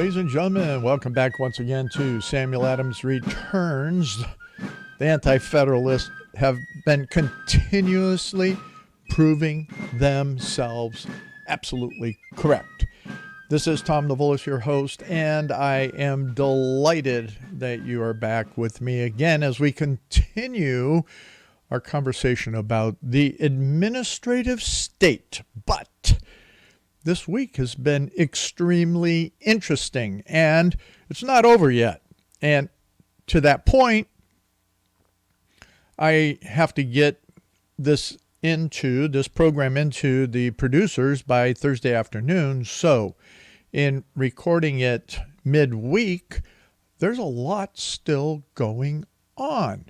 Ladies and gentlemen, welcome back once again to Samuel Adams Returns. The Anti-Federalists have been continuously proving themselves absolutely correct. This is Tom Navolis, your host, and I am delighted that you are back with me again as we continue our conversation about the administrative state. But this week has been extremely interesting, and it's not over yet. And to that point, I have to get this program into the producers by Thursday afternoon. So in recording it midweek, there's a lot still going on.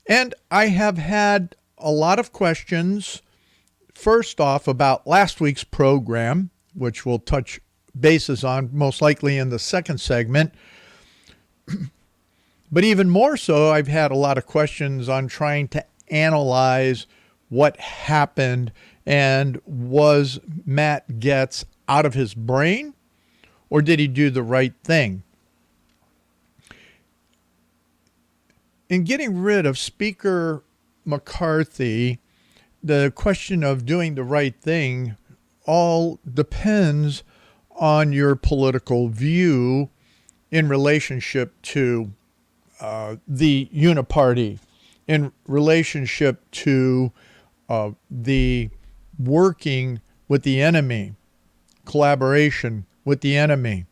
And I have had a lot of questions, first off, about last week's program, which we'll touch bases on most likely in the second segment. But even more so, I've had a lot of questions on trying to analyze what happened, and was Matt Gaetz out of his brain, or did he do the right thing? In getting rid of Speaker McCarthy, the question of doing the right thing all depends on your political view in relationship to the UniParty, in relationship to the working with the enemy, collaboration with the enemy.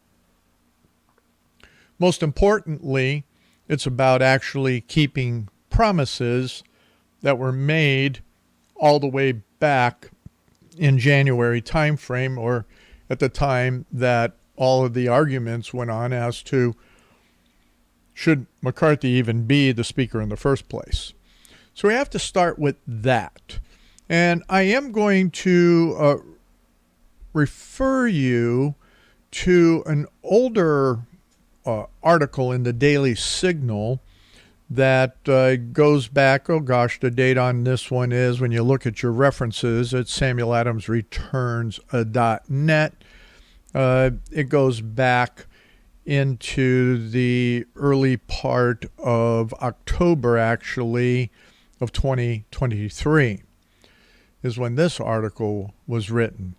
Most importantly, it's about actually keeping promises that were made all the way back in January timeframe, or at the time that all of the arguments went on as to should McCarthy even be the speaker in the first place. So we have to start with that. And I am going to refer you to an older article in the Daily Signal that goes back, the date on this one is, when you look at your references, it's samueladamsreturns.net. It goes back into the early part of October, actually, of 2023 is when this article was written.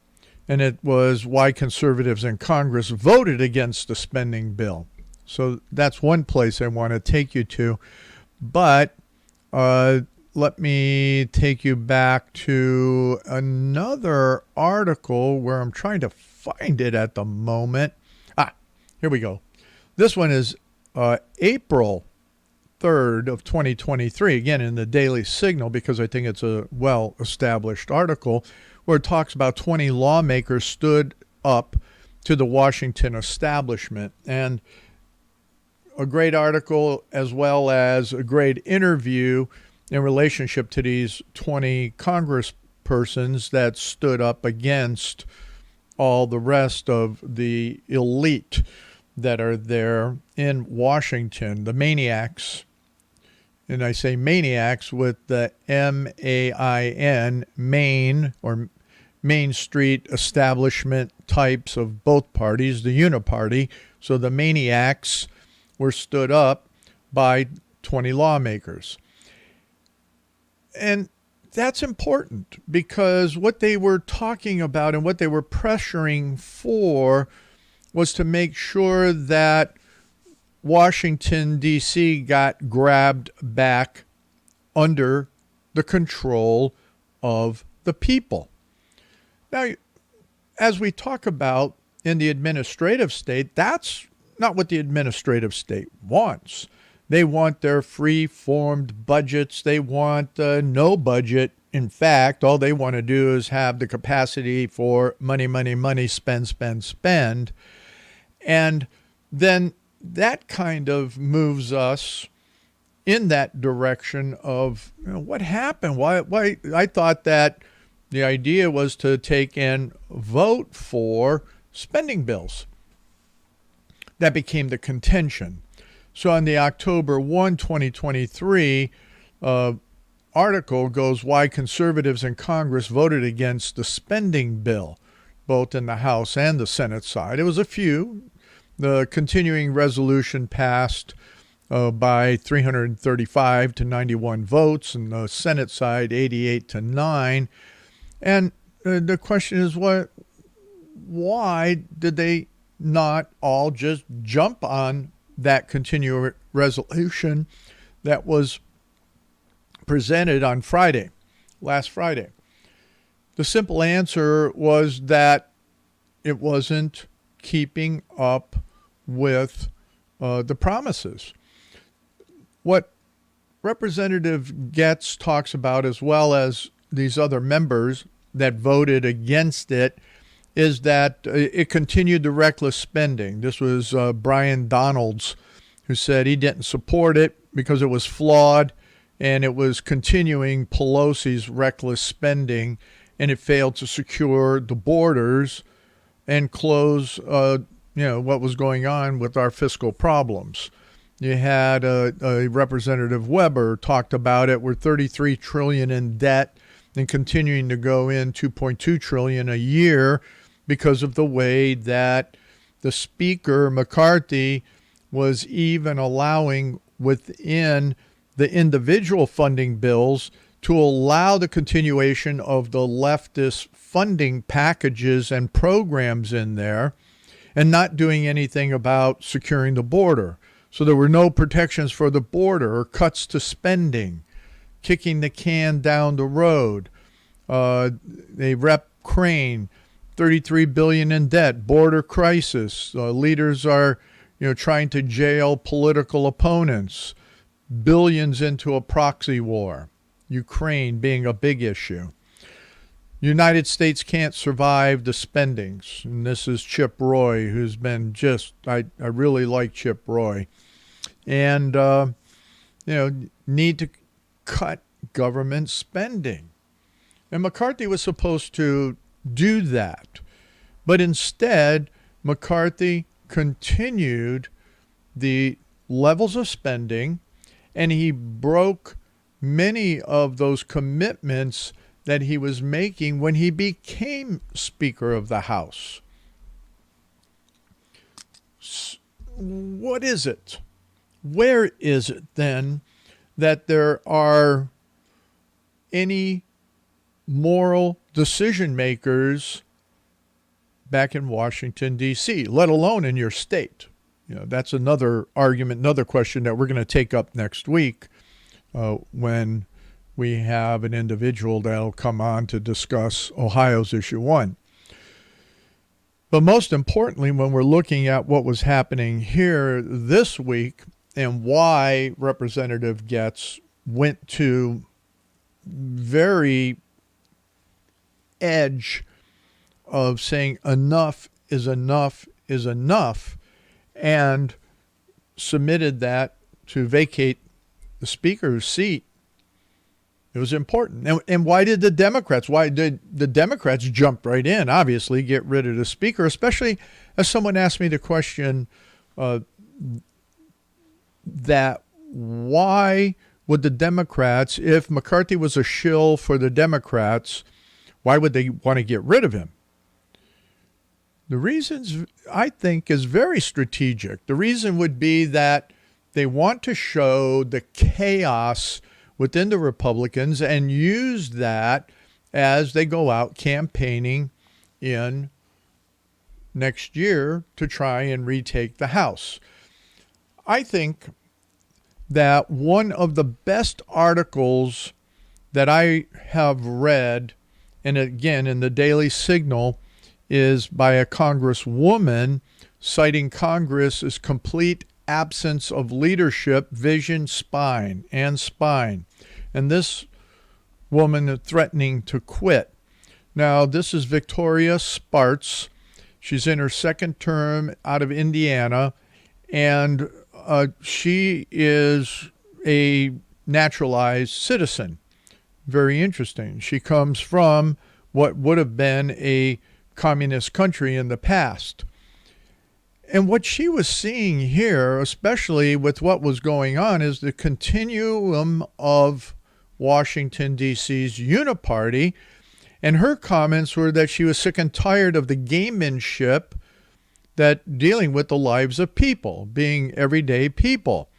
And it was why conservatives in Congress voted against the spending bill. So that's one place I want to take you to. But let me take you back to another article where I'm trying to find it at the moment. Here we go. This one is April 3rd of 2023, again in the Daily Signal, because I think it's a well-established article, where it talks about 20 lawmakers stood up to the Washington establishment. And a great article, as well as a great interview in relationship to these 20 congresspersons that stood up against all the rest of the elite that are there in Washington, the maniacs. And I say maniacs with the M-A-I-N, Main, or Main Street establishment types of both parties, the UniParty. So the maniacs were stood up by 20 lawmakers. And that's important, because what they were talking about and what they were pressuring for was to make sure that Washington, D.C. got grabbed back under the control of the people. Now, as we talk about in the administrative state, that's not what the administrative state wants. They want their free-formed budgets. They want no budget. In fact, all they want to do is have the capacity for money, money, money, spend, spend, spend. And then that kind of moves us in that direction of, what happened? Why? I thought that the idea was to take and vote for spending bills. That became the contention. So on the October 1, 2023 article goes, why conservatives in Congress voted against the spending bill, both in the House and the Senate side. It was a few, The continuing resolution passed by 335 to 91 votes, and the Senate side 88 to 9. And the question is, why did they not all just jump on that continuing resolution that was presented on Friday, last Friday? The simple answer was that it wasn't keeping up with the promises. What Representative Getz talks about, as well as these other members that voted against it, is that it continued the reckless spending. This was Brian Donalds, who said he didn't support it because it was flawed and it was continuing Pelosi's reckless spending, and it failed to secure the borders and close what was going on with our fiscal problems. You had a Representative Weber talked about it. We're $33 trillion in debt and continuing to go in $2.2 trillion a year because of the way that the Speaker, McCarthy, was even allowing within the individual funding bills to allow the continuation of the leftist funding packages and programs in there, and not doing anything about securing the border. So there were no protections for the border or cuts to spending, kicking the can down the road. Rep. Crane, $33 billion in debt, border crisis. Leaders are, trying to jail political opponents, billions into a proxy war. Ukraine being a big issue. United States can't survive the spendings. And this is Chip Roy, who's been I really like Chip Roy. And, need to cut government spending. And McCarthy was supposed to do that. But instead, McCarthy continued the levels of spending, and he broke many of those commitments that he was making when he became Speaker of the House. What is it? Where is it then that there are any moral decision makers back in Washington, D.C., let alone in your state? That's another argument, another question that we're going to take up next week when we have an individual that'll come on to discuss Ohio's issue 1. But most importantly, when we're looking at what was happening here this week and why Representative Getz went to very edge of saying enough is enough is enough, and submitted that to vacate the Speaker's seat, it was important. And why did the Democrats jump right in, obviously, get rid of the Speaker, especially as someone asked me the question that why would the Democrats, if McCarthy was a shill for the Democrats, why would they want to get rid of him? The reasons, I think, is very strategic. The reason would be that they want to show the chaos within the Republicans and use that as they go out campaigning in next year to try and retake the House. I think that one of the best articles that I have read, and again in the Daily Signal, is by a congresswoman citing Congress's complete absence of leadership, vision, spine. And this woman threatening to quit. Now, this is Victoria Spartz. She's in her second term out of Indiana, and she is a naturalized citizen. Very interesting. She comes from what would have been a communist country in the past. And what she was seeing here, especially with what was going on, is the continuum of Washington, D.C.'s UniParty. And her comments were that she was sick and tired of the gamemanship that dealing with the lives of people, being everyday people,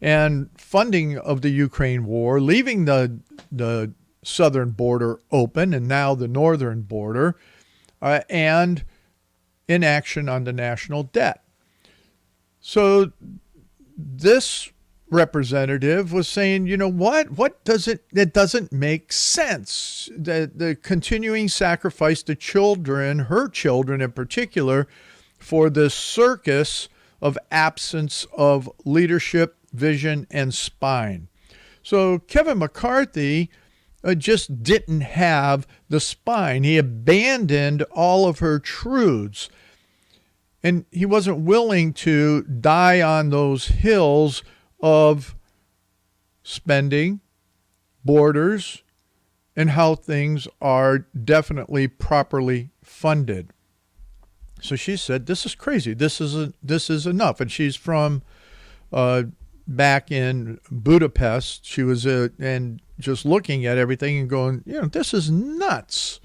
and funding of the Ukraine war, leaving the southern border open and now the northern border, and inaction on the national debt. So this representative was saying, you know what does it doesn't make sense. The continuing sacrifice to children, her children in particular, for this circus of absence of leadership, vision, and spine. So Kevin McCarthy just didn't have the spine. He abandoned all of her truths. And he wasn't willing to die on those hills of spending, borders, and how things are definitely properly funded. So she said, this is crazy. This is enough. And she's from back in Budapest. She was and just looking at everything and going, this is nuts.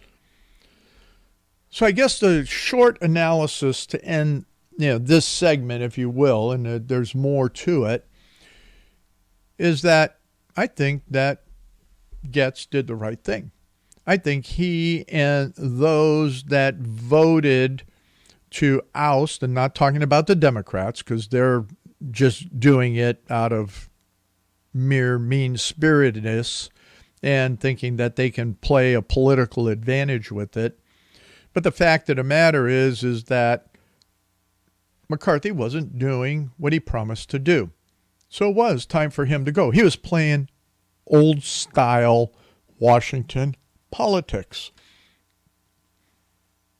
So I guess the short analysis to end this segment, if you will, and there's more to it, is that I think that Getz did the right thing. I think he and those that voted to oust, and not talking about the Democrats because they're just doing it out of mere mean-spiritedness and thinking that they can play a political advantage with it. But the fact of the matter is that McCarthy wasn't doing what he promised to do. So it was time for him to go. He was playing old-style Washington politics.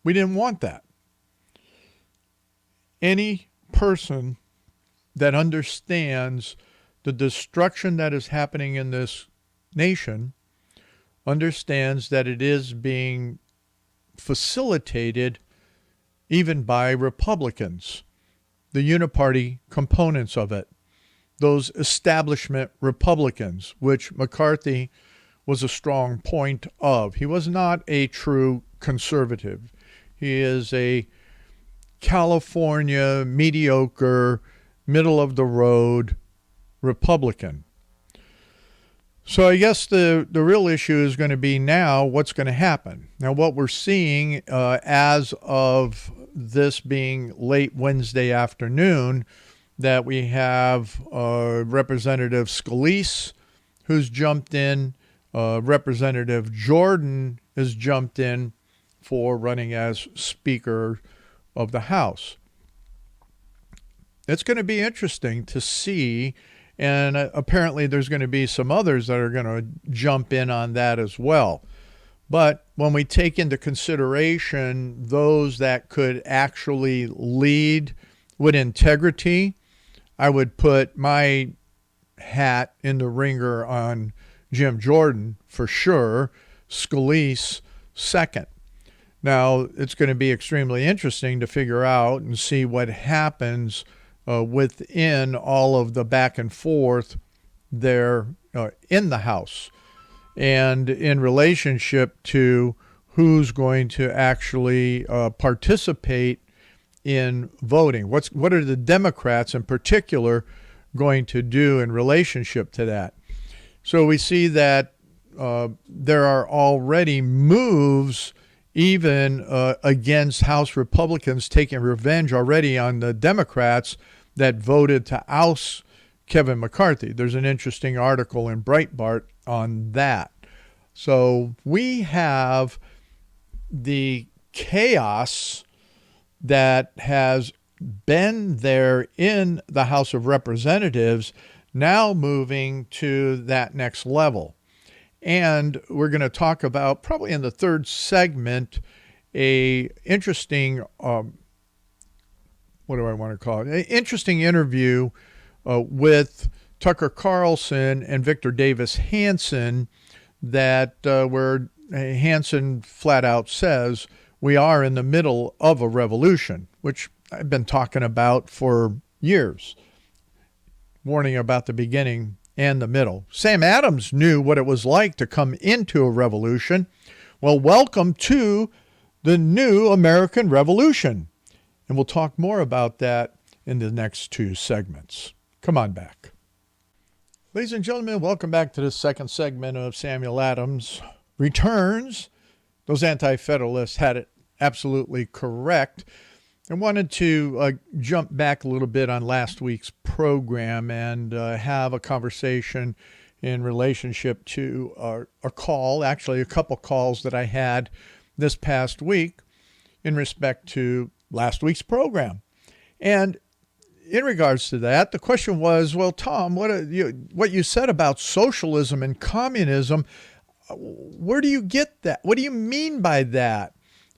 We didn't want that. Any person that understands the destruction that is happening in this nation understands that it is being facilitated even by Republicans, the UniParty components of it, those establishment Republicans, which McCarthy was a strong point of. He was not a true conservative. He is a California, mediocre, middle-of-the-road Republican. So I guess the real issue is going to be now what's going to happen. Now what we're seeing as of this being late Wednesday afternoon, that we have Representative Scalise who's jumped in, Representative Jordan has jumped in for running as Speaker of the House. It's going to be interesting to see, and apparently there's going to be some others that are going to jump in on that as well. But when we take into consideration those that could actually lead with integrity, I would put my hat in the ringer on Jim Jordan for sure, Scalise second. Now, it's going to be extremely interesting to figure out and see what happens within all of the back and forth there in the House and in relationship to who's going to actually participate in voting. What are the Democrats in particular going to do in relationship to that? So we see that there are already moves even against House Republicans taking revenge already on the Democrats that voted to oust Kevin McCarthy. There's an interesting article in Breitbart on that. So we have the chaos that has been there in the House of Representatives now moving to that next level. And we're going to talk about, probably in the third segment, a interesting, what do I want to call it? An interesting interview with Tucker Carlson and Victor Davis Hanson that where Hanson flat out says we are in the middle of a revolution, which I've been talking about for years, warning about the beginning and the middle. Sam Adams knew what it was like to come into a revolution. Well, welcome to the new American Revolution. And we'll talk more about that in the next two segments. Come on back. Ladies and gentlemen, welcome back to the second segment of Samuel Adams Returns. Those anti-federalists had it absolutely correct. I wanted to jump back a little bit on last week's program and have a conversation in relationship to a call, actually a couple calls that I had this past week in respect to last week's program. And in regards to that, the question was, well, Tom, what you said about socialism and communism, where do you get that? What do you mean by that?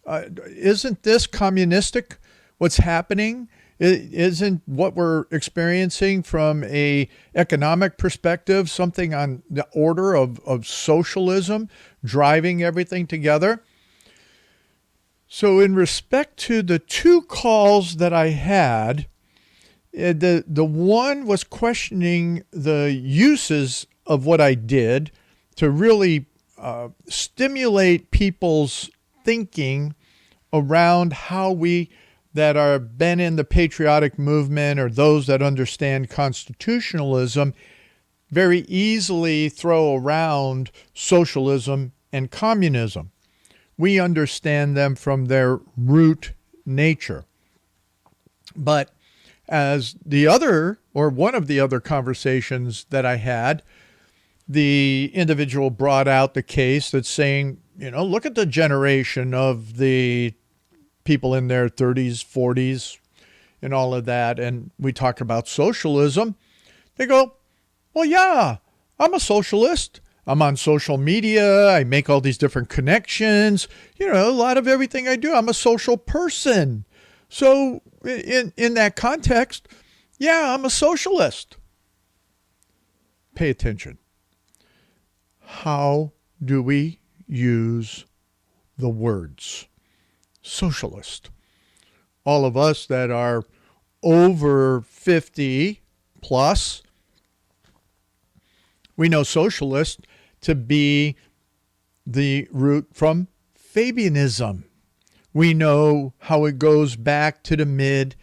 Isn't this communistic, what's happening? Isn't what we're experiencing from a economic perspective something on the order of socialism driving everything together? So in respect to the two calls that I had, the one was questioning the uses of what I did to really stimulate people's thinking around how we that are been in the patriotic movement or those that understand constitutionalism very easily throw around socialism and communism. We understand them from their root nature. But as the other, or one of the other conversations that I had, the individual brought out the case that's saying, look at the generation of the people in their 30s, 40s, and all of that. And we talk about socialism. They go, well, yeah, I'm a socialist. I'm on social media. I make all these different connections. A lot of everything I do, I'm a social person. So in that context, yeah, I'm a socialist. Pay attention. How do we use the words? Socialist. All of us that are over 50 plus, we know socialist to be the root from Fabianism. We know how it goes back to the mid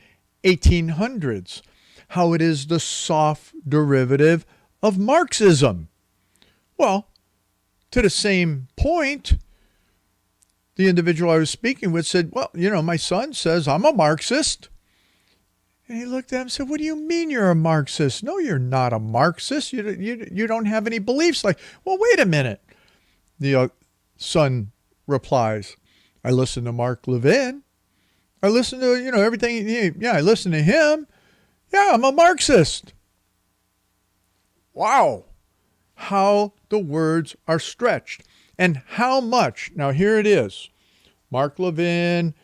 1800s, how it is the soft derivative of Marxism. Well, to the same point, the individual I was speaking with said, well, my son says I'm a Marxist. And he looked at him and said, what do you mean you're a Marxist? No, you're not a Marxist. You don't have any beliefs. Like, well, wait a minute. The son replies, I listen to Mark Levin. I listen to, everything. Yeah, I listen to him. Yeah, I'm a Marxist. Wow. How the words are stretched. And how much, now here it is, Mark Levin,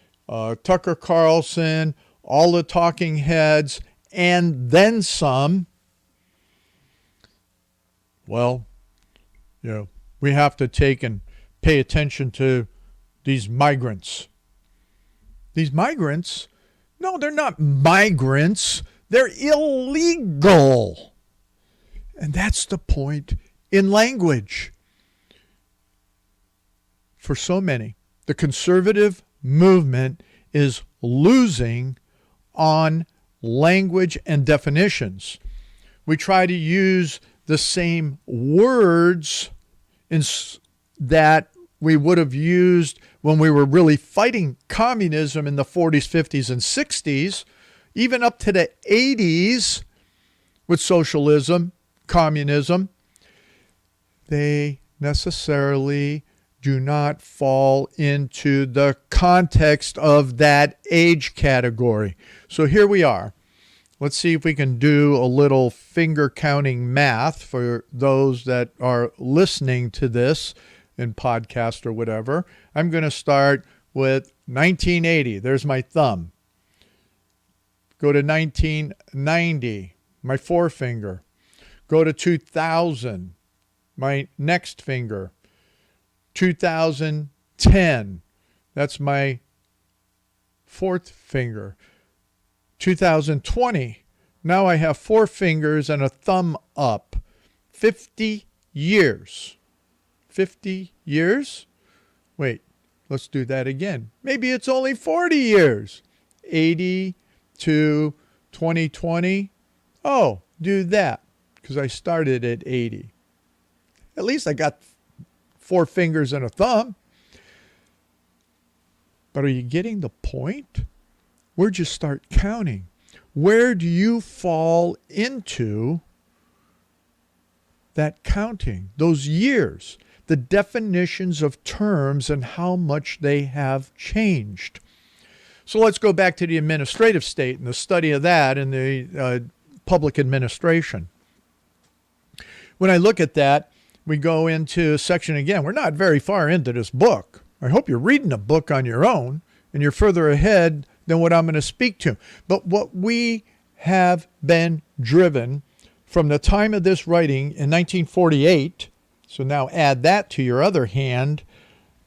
Tucker Carlson, all the talking heads, and then some. Well, we have to take and pay attention to these migrants. These migrants, no, they're not migrants. They're illegal. And that's the point in language. For so many, the conservative movement is losing on language and definitions. We try to use the same words that we would have used when we were really fighting communism in the 40s, 50s, and 60s, even up to the 80s with socialism, communism. They necessarily do not fall into the context of that age category. So here we are. Let's see if we can do a little finger counting math for those that are listening to this in podcast or whatever. I'm going to start with 1980. There's my thumb. Go to 1990, my forefinger. Go to 2000, my next finger. 2010, that's my fourth finger. 2020, now I have four fingers and a thumb up. 50 years. 50 years? Wait, let's do that again. Maybe it's only 40 years. 80 to 2020. Oh, do that, because I started at 80. At least I got 4 fingers and a thumb. But are you getting the point? Where'd you start counting? Where do you fall into that counting, those years, the definitions of terms and how much they have changed? So let's go back to the administrative state and the study of that in the public administration. When I look at that, we go into a section again. We're not very far into this book. I hope you're reading a book on your own and you're further ahead than what I'm going to speak to. But what we have been driven from the time of this writing in 1948, so now add that to your other hand,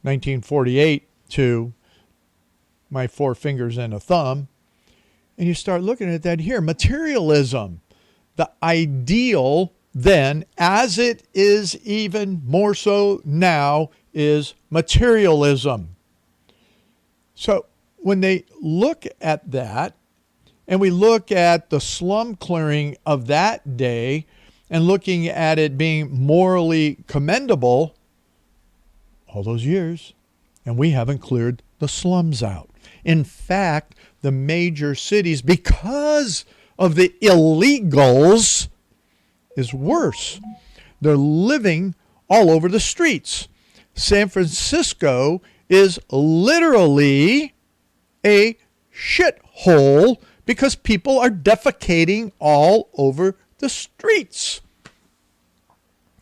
1948 to my 4 fingers and a thumb, and you start looking at that here. Materialism, the ideal then, as it is even more so now, is materialism. So when they look at that, and we look at the slum clearing of that day, and looking at it being morally commendable, all those years, and we haven't cleared the slums out. In fact, the major cities, because of the illegals, is worse. They're living all over the streets. San Francisco is literally a shithole because people are defecating all over the streets.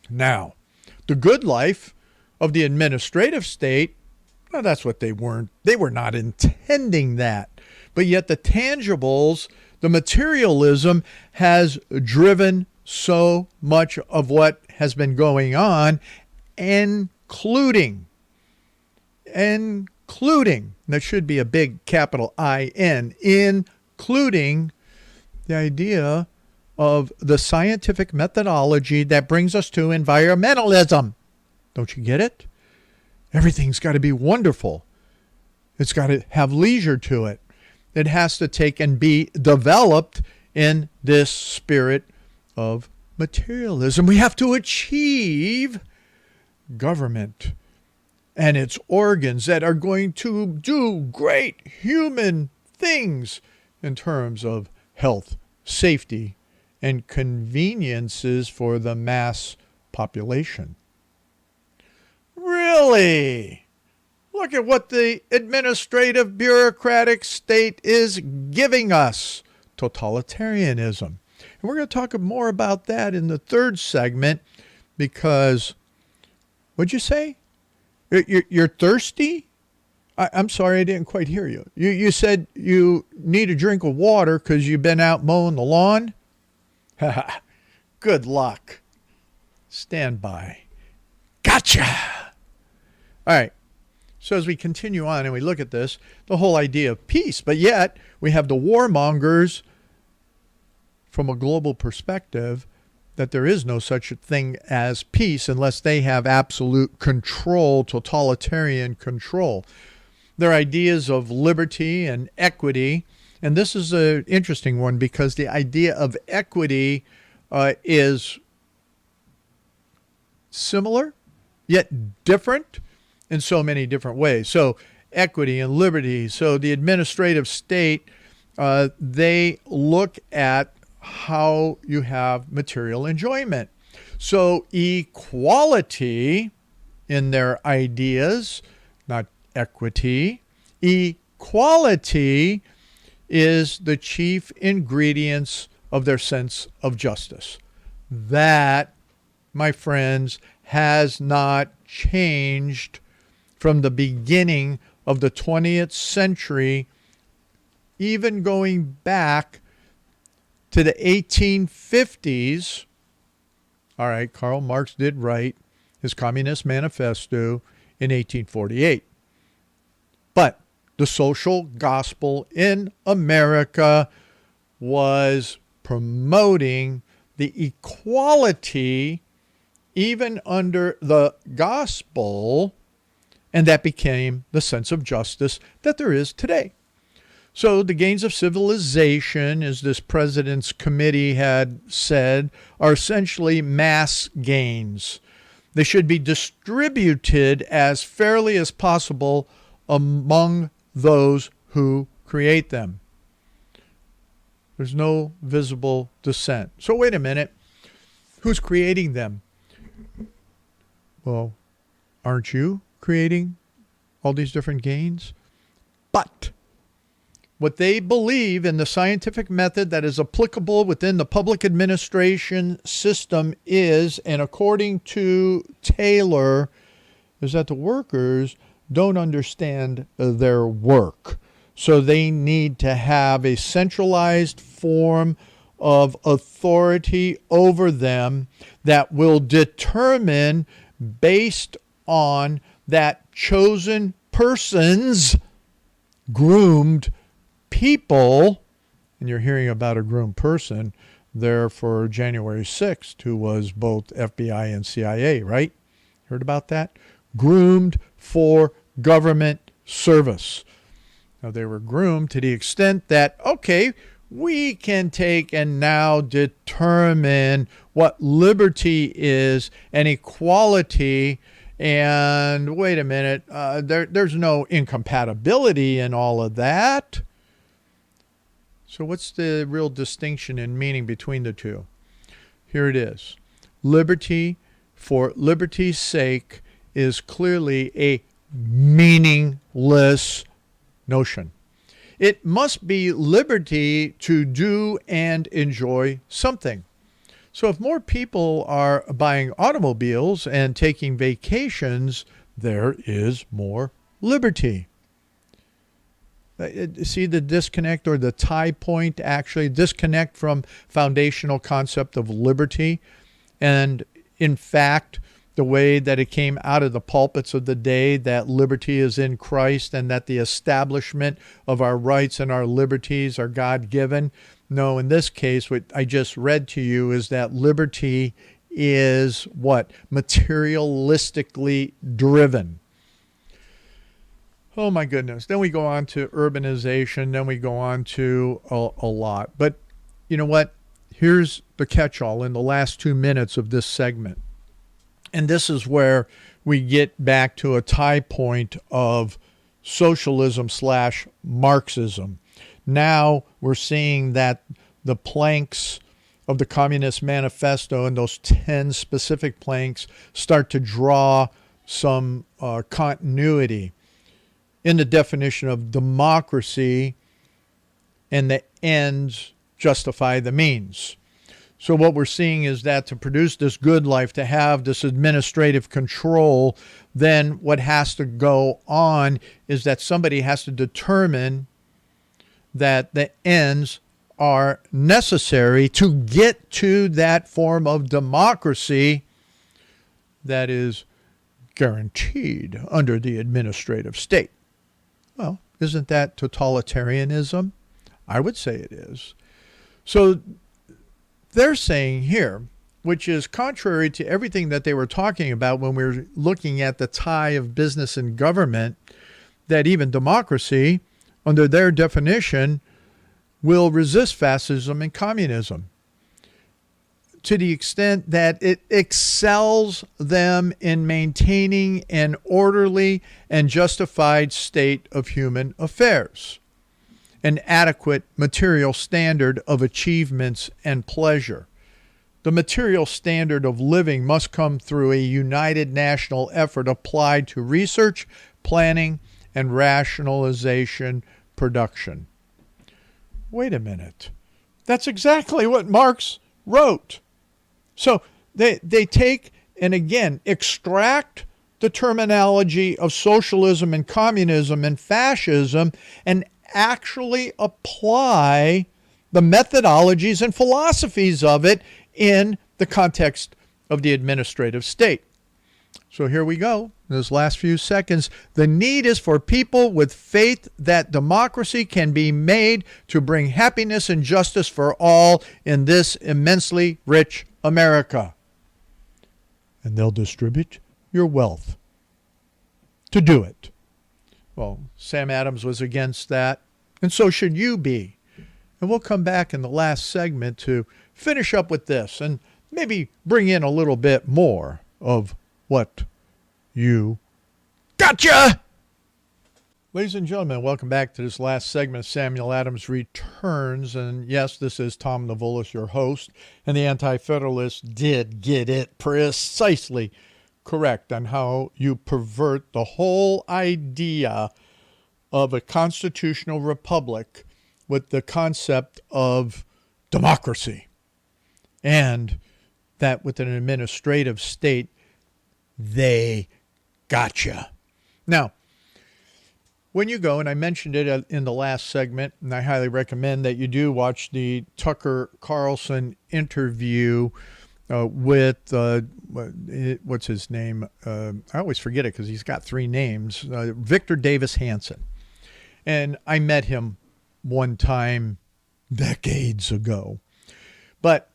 Now, the good life of the administrative state, well, that's what they weren't. They were not intending that. But yet the tangibles, the materialism has driven so much of what has been going on, including, that should be a big capital I-N, including the idea of the scientific methodology that brings us to environmentalism. Don't you get it? Everything's got to be wonderful. It's got to have leisure to it. It has to take and be developed in this spirit of materialism. We have to achieve government and its organs that are going to do great human things in terms of health, safety, and conveniences for the mass population. Really? Look at what the administrative bureaucratic state is giving us. Totalitarianism. And we're going to talk more about that in the third segment because, what'd you say? You're thirsty? I'm sorry, I didn't quite hear you. You said you need a drink of water because you've been out mowing the lawn? Good luck. Stand by. Gotcha. All right. So as we continue on and we look at this, the whole idea of peace, but yet we have the warmongers from a global perspective that there is no such a thing as peace unless they have absolute control, totalitarian control. Their ideas of liberty and equity, and this is an interesting one because the idea of equity is similar yet different in so many different ways. So equity and liberty. So the administrative state, they look at how you have material enjoyment. So equality in their ideas, not equity. Equality is the chief ingredients of their sense of justice. That, my friends, has not changed from the beginning of the 20th century, even going back to the 1850s. All right, Karl Marx did write his Communist Manifesto in 1848. But the social gospel in America was promoting the equality even under the gospel, and that became the sense of justice that there is today. So the gains of civilization, as this president's committee had said, are essentially mass gains. They should be distributed as fairly as possible among those who create them. There's no visible dissent. So wait a minute. Who's creating them? Well, aren't you creating all these different gains? But what they believe in the scientific method that is applicable within the public administration system is, and according to Taylor, is that the workers don't understand their work. So they need to have a centralized form of authority over them that will determine, based on that chosen person's groomed people, and you're hearing about a groomed person there for January 6th, who was both FBI and CIA, right? Heard about that? Groomed for government service. Now, they were groomed to the extent that, okay, we can take and now determine what liberty is and equality. And wait a minute, there's no incompatibility in all of that. So what's the real distinction and meaning between the two? Here it is. Liberty for liberty's sake is clearly a meaningless notion. It must be liberty to do and enjoy something. So if more people are buying automobiles and taking vacations, there is more liberty. See the disconnect, or the tie point, actually disconnect from foundational concept of liberty. And in fact, the way that it came out of the pulpits of the day, that liberty is in Christ and that the establishment of our rights and our liberties are God-given. No, in this case, what I just read to you is that liberty is what? Materialistically driven. Oh my goodness. Then we go on to urbanization. Then we go on to a lot. But you know what? Here's the catch-all in the last 2 minutes of this segment. And this is where we get back to a tie point of socialism / Marxism. Now we're seeing that the planks of the Communist Manifesto and those 10 specific planks start to draw some continuity in the definition of democracy, and the ends justify the means. So what we're seeing is that to produce this good life, to have this administrative control, then what has to go on is that somebody has to determine that the ends are necessary to get to that form of democracy that is guaranteed under the administrative state. Well, isn't that totalitarianism? I would say it is. So they're saying here, which is contrary to everything that they were talking about when we were looking at the tie of business and government, that even democracy, under their definition, will resist fascism and communism to the extent that it excels them in maintaining an orderly and justified state of human affairs, an adequate material standard of achievements and pleasure. The material standard of living must come through a united national effort applied to research, planning, and rationalization production. Wait a minute. That's exactly what Marx wrote. So they take and again extract the terminology of socialism and communism and fascism and actually apply the methodologies and philosophies of it in the context of the administrative state. So here we go. In those last few seconds, the need is for people with faith that democracy can be made to bring happiness and justice for all in this immensely rich America. And they'll distribute your wealth to do it. Well, Sam Adams was against that. And so should you be. And we'll come back in the last segment to finish up with this and maybe bring in a little bit more of what you gotcha. Ladies and gentlemen, welcome back to this last segment of Samuel Adams Returns. And yes, this is Tom Navolis, your host. And the Anti-Federalists did get it precisely correct on how you pervert the whole idea of a constitutional republic with the concept of democracy. And that with an administrative state, they gotcha. Now, when you go, and I mentioned it in the last segment, and I highly recommend that you do watch the Tucker Carlson interview with, what's his name? I always forget it because he's got three names. Victor Davis Hanson. And I met him one time decades ago. But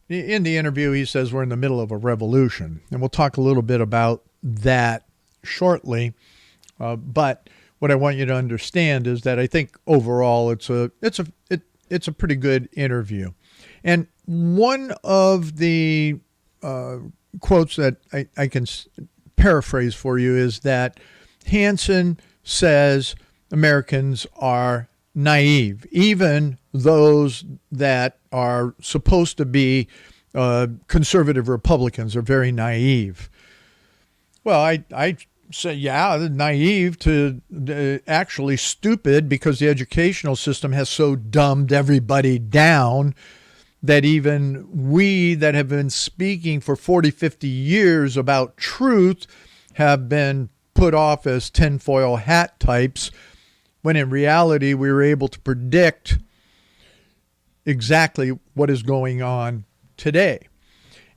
in the interview, he says we're in the middle of a revolution. And we'll talk a little bit about that shortly. But what I want you to understand is that I think overall it's a pretty good interview. And one of the quotes that I can paraphrase for you is that Hansen says Americans are naive, even those that are supposed to be conservative Republicans are very naive. Well, I say, yeah, naive to actually stupid, because the educational system has so dumbed everybody down that even we that have been speaking for 40, 50 years about truth have been put off as tinfoil hat types, when in reality we were able to predict exactly what is going on today.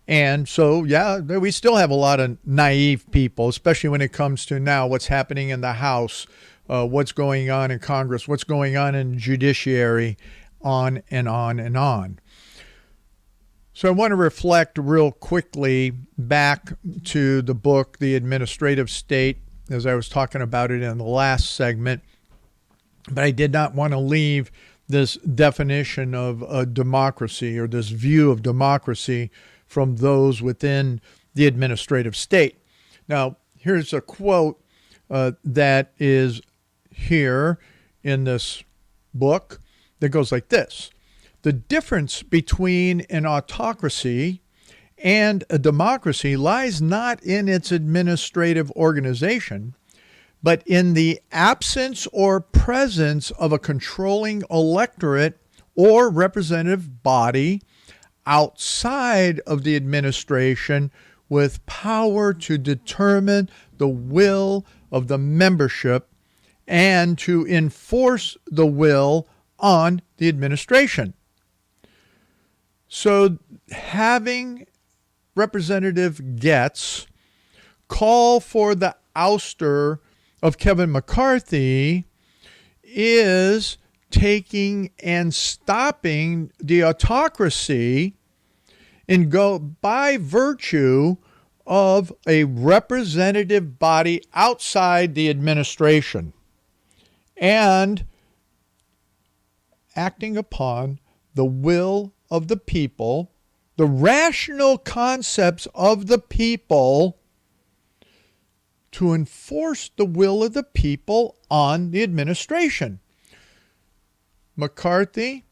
And so, yeah, we still have a lot of naive people, especially when it comes to now what's happening in the House, what's going on in Congress, what's going on in the judiciary, on and on and on. So I want to reflect real quickly back to the book, The Administrative State, as I was talking about it in the last segment. But I did not want to leave this definition of a democracy, or this view of democracy, from those within the administrative state. Now, here's a quote that is here in this book that goes like this: "The difference between an autocracy and a democracy lies not in its administrative organization, but in the absence or presence of a controlling electorate or representative body outside of the administration with power to determine the will of the membership and to enforce the will on the administration." So having Representative Getz call for the ouster of Kevin McCarthy is taking and stopping the autocracy and go by virtue of a representative body outside the administration and acting upon the will of the people, the rational concepts of the people, to enforce the will of the people on the administration. McCarthy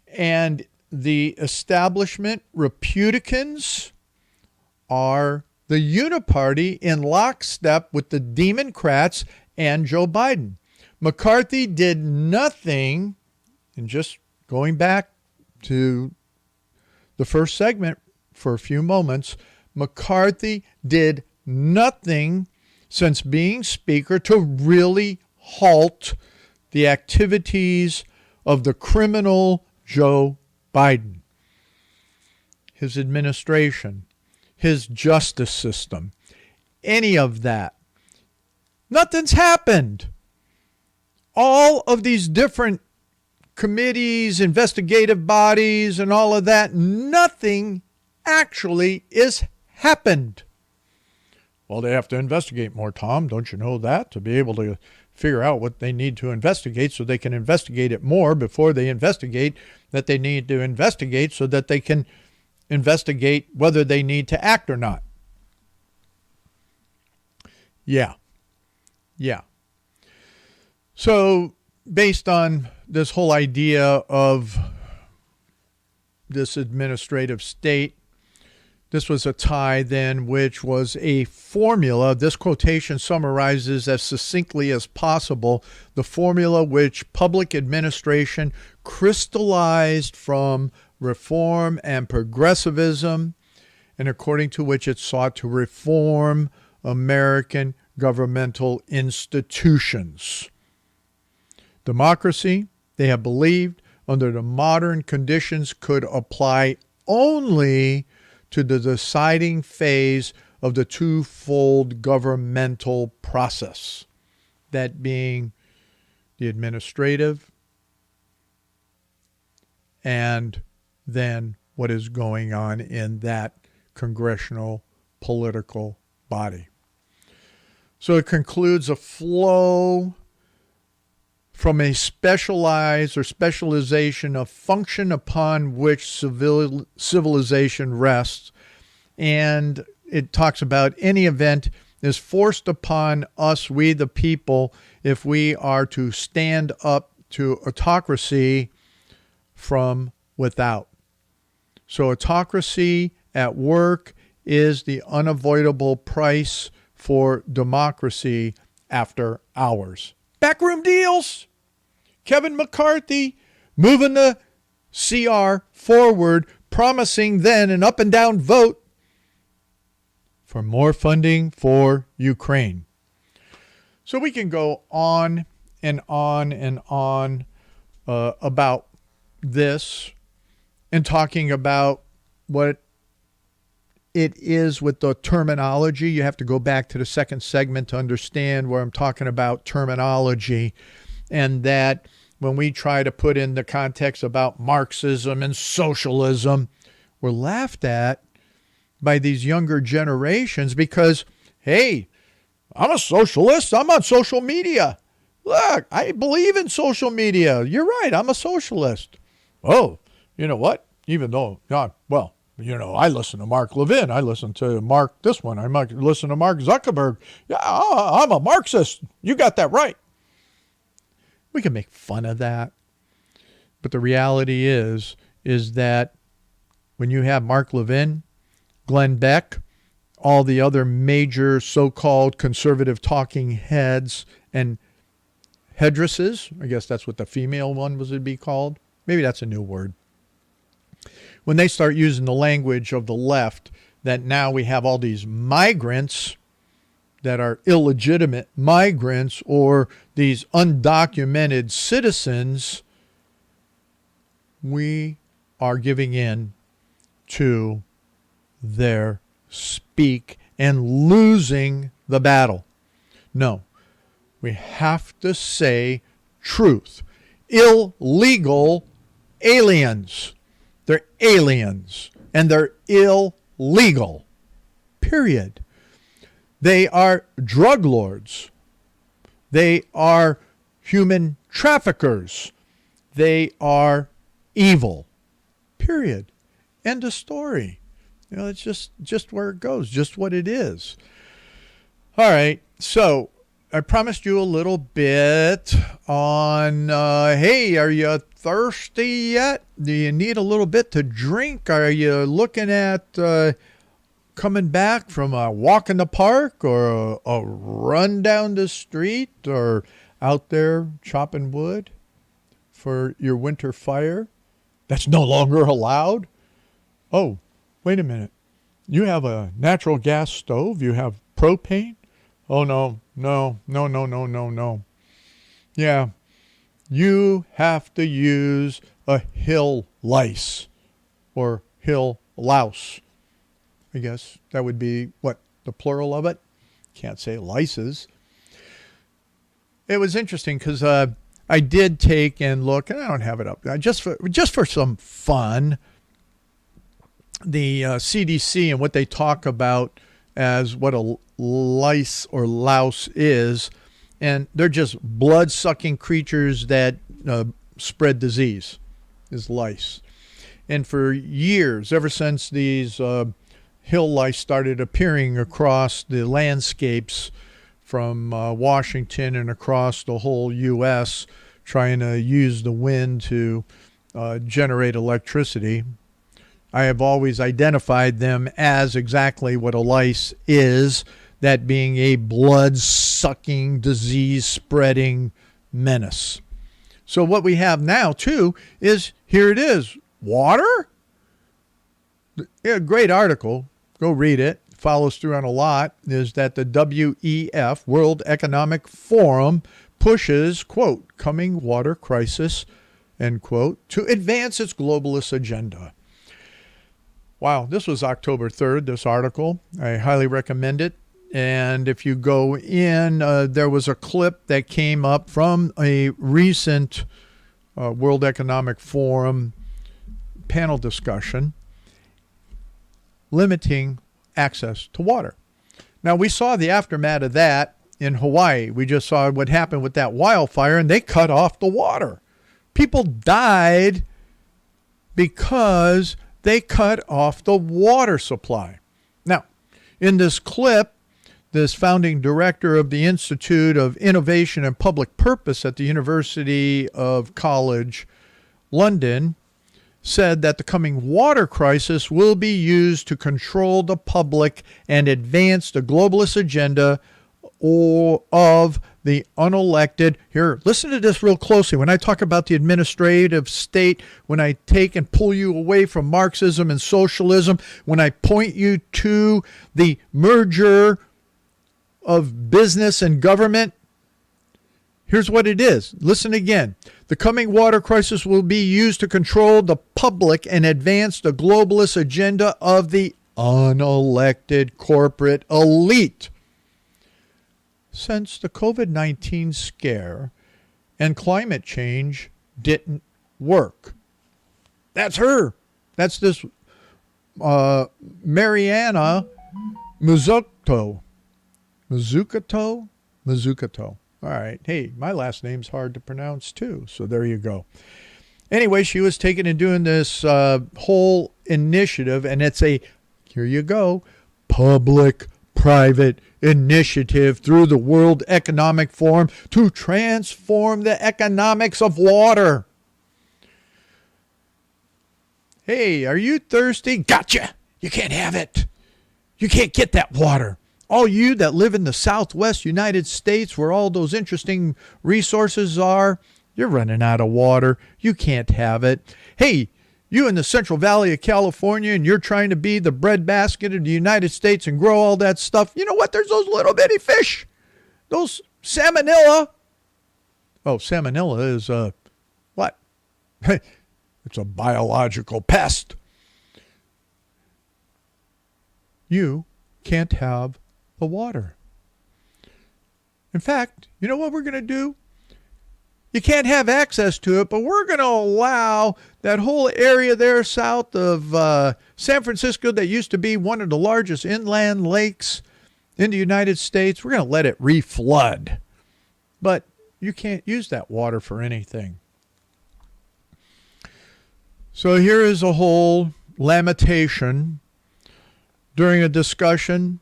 and the establishment Republicans are the UniParty in lockstep with the Democrats and Joe Biden. McCarthy did nothing, and just going back to the first segment for a few moments, McCarthy did nothing since being Speaker to really halt the activities of the criminal Joe Biden, his administration, his justice system, any of that. Nothing's happened. All of these different committees, investigative bodies, and all of that, nothing actually is happened. Well, they have to investigate more, Tom. Don't you know that? To be able to figure out what they need to investigate so they can investigate it more before they investigate that they need to investigate so that they can investigate whether they need to act or not. Yeah. So based on this whole idea of this administrative state, this was a tie then, which was a formula. This quotation summarizes as succinctly as possible the formula which public administration crystallized from reform and progressivism, and according to which it sought to reform American governmental institutions. Democracy, they have believed, under the modern conditions could apply only to the deciding phase of the twofold governmental process, that being the administrative and then what is going on in that congressional political body. So it concludes a flow from a specialized or specialization of function upon which civilization rests. And it talks about any event is forced upon us, we the people, if we are to stand up to autocracy from without. So autocracy at work is the unavoidable price for democracy after hours. Backroom deals. Kevin McCarthy moving the CR forward, promising then an up and down vote for more funding for Ukraine. So we can go on and on and on about this and talking about what it is with the terminology. You have to go back to the second segment to understand where I'm talking about terminology, and that when we try to put in the context about Marxism and socialism, we're laughed at by these younger generations because, hey, I'm a socialist. I'm on social media. Look, I believe in social media. You're right. I'm a socialist. Oh, you know what? Even though, I listen to Mark Levin. I listen to Mark this one. I might listen to Mark Zuckerberg. Yeah, I'm a Marxist. You got that right. We can make fun of that. But the reality is that when you have Mark Levin, Glenn Beck, all the other major so-called conservative talking heads and headresses, I guess that's what the female one would be called. Maybe that's a new word. When they start using the language of the left, that now we have all these migrants that are illegitimate migrants or these undocumented citizens, we are giving in to their speak and losing the battle. No, we have to say truth. Illegal aliens. They're aliens and they're illegal. Period. They are drug lords. They are human traffickers. They are evil. Period. End of story. It's just where it goes, just what it is. All right. So I promised you a little bit on, hey, are you thirsty yet? Do you need a little bit to drink? Are you looking at coming back from a walk in the park or a run down the street or out there chopping wood for your winter fire that's no longer allowed? Oh, wait a minute. You have a natural gas stove? You have propane? Oh, no. Yeah, you have to use a hill lice or hill louse. I guess that would be what the plural of it. Can't say lices. It was interesting because I did take and look, and I don't have it up just for some fun. The CDC and what they talk about as what a lice or louse is. And they're just blood-sucking creatures that spread disease, is lice. And for years, ever since these hill lice started appearing across the landscapes from Washington and across the whole U.S., trying to use the wind to generate electricity, I have always identified them as exactly what a lice is, that being a blood-sucking, disease-spreading menace. So what we have now, too, is, here it is, water? Yeah, great article. Go read it. Follows through on a lot, is that the WEF, World Economic Forum, pushes, quote, coming water crisis, end quote, to advance its globalist agenda. Wow, this was October 3rd, this article. I highly recommend it. And if you go in, there was a clip that came up from a recent World Economic Forum panel discussion limiting access to water. Now, we saw the aftermath of that in Hawaii. We just saw what happened with that wildfire, and they cut off the water. People died because they cut off the water supply. Now, in this clip, this founding director of the Institute of Innovation and Public Purpose at the University of College London said that the coming water crisis will be used to control the public and advance the globalist agenda of the unelected. Here, listen to this real closely. When I talk about the administrative state, when I take and pull you away from Marxism and socialism, when I point you to the merger of business and government, here's what it is. Listen again. The coming water crisis will be used to control the public and advance the globalist agenda of the unelected corporate elite. Since the COVID-19 scare and climate change didn't work. That's her. That's this Mariana Mazzucato. All right. Hey, my last name's hard to pronounce too, so there you go. Anyway, she was taking and doing this whole initiative, and it's a, here you go, public-private initiative through the World Economic Forum to transform the economics of water. Hey, are you thirsty? Gotcha! You can't have it. You can't get that water. All you that live in the Southwest United States, where all those interesting resources are, you're running out of water. You can't have it. Hey, you in the Central Valley of California, and you're trying to be the breadbasket of the United States and grow all that stuff. You know what? There's those little bitty fish. Those salmonella. Oh, salmonella is what? It's a biological pest. You can't have the water. In fact, you know what we're going to do? You can't have access to it, but we're going to allow that whole area there south of San Francisco that used to be one of the largest inland lakes in the United States. We're going to let it reflood. But you can't use that water for anything. So here is a whole lamentation during a discussion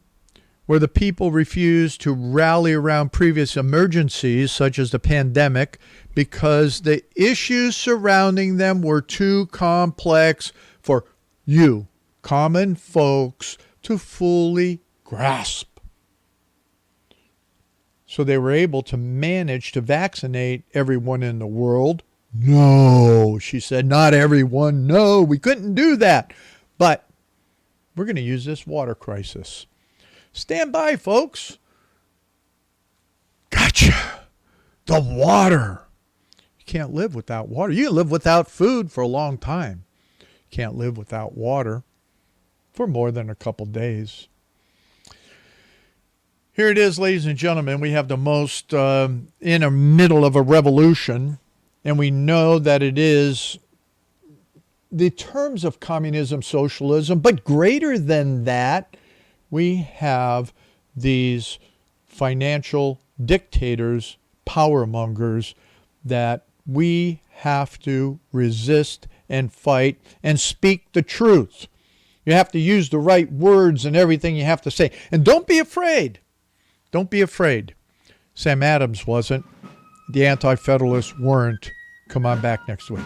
where the people refused to rally around previous emergencies, such as the pandemic, because the issues surrounding them were too complex for you, common folks, to fully grasp. So they were able to manage to vaccinate everyone in the world. No, she said, not everyone. No, we couldn't do that. But we're going to use this water crisis. Stand by, folks. Gotcha. The water. You can't live without water. You can live without food for a long time. You can't live without water for more than a couple days. Here it is, ladies and gentlemen. We have the most in the middle of a revolution, and we know that it is the terms of communism, socialism, but greater than that, we have these financial dictators, power mongers, that we have to resist and fight and speak the truth. You have to use the right words and everything you have to say. And don't be afraid. Don't be afraid. Sam Adams wasn't. The Anti-Federalists weren't. Come on back next week.